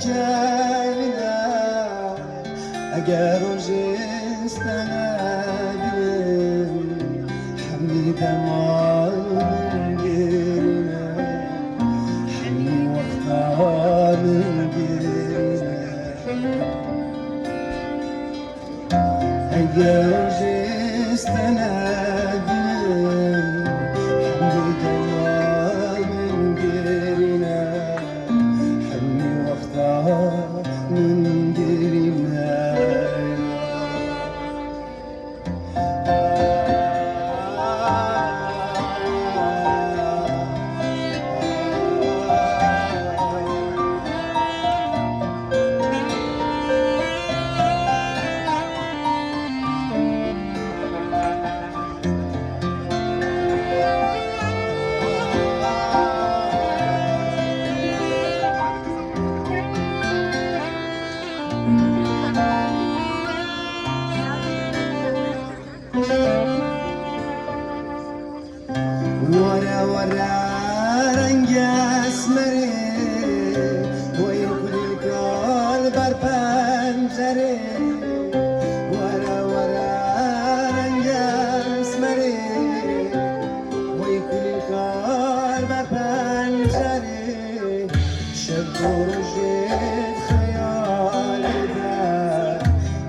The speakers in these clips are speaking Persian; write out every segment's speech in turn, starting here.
kendine eğer o istenebilir Hammi demanın yerine Hammi vaktanın yerine eğer o istenebilir Hammi demanın yerine Hammi vaktanın yerine ورا ورا رنگ اسمره ويكل القلب برپنجره ورا ورا رنگ اسمره ويكل القلب برپنجره شب و روزت خیال در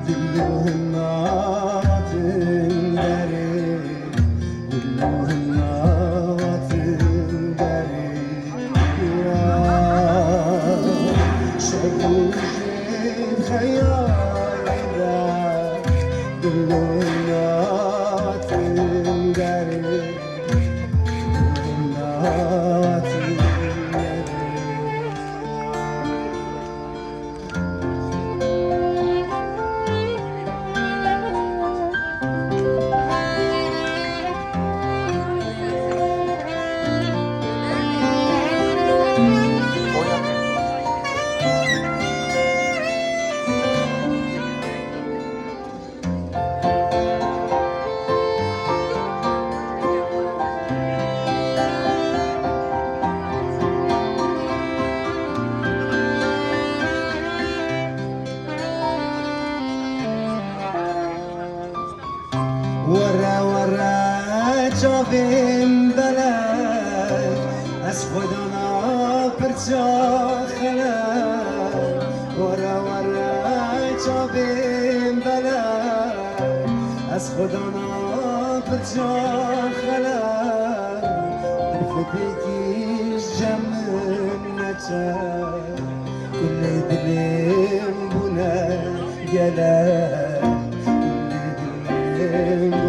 دلهم ناتن داره ورا ورا جابیم بلد از خدا ناپرجا خلد ورا ورا جابیم بلد از خدا ناپرجا خلد الفتيش جمن نجا كل دلم بنا جلال كل دلم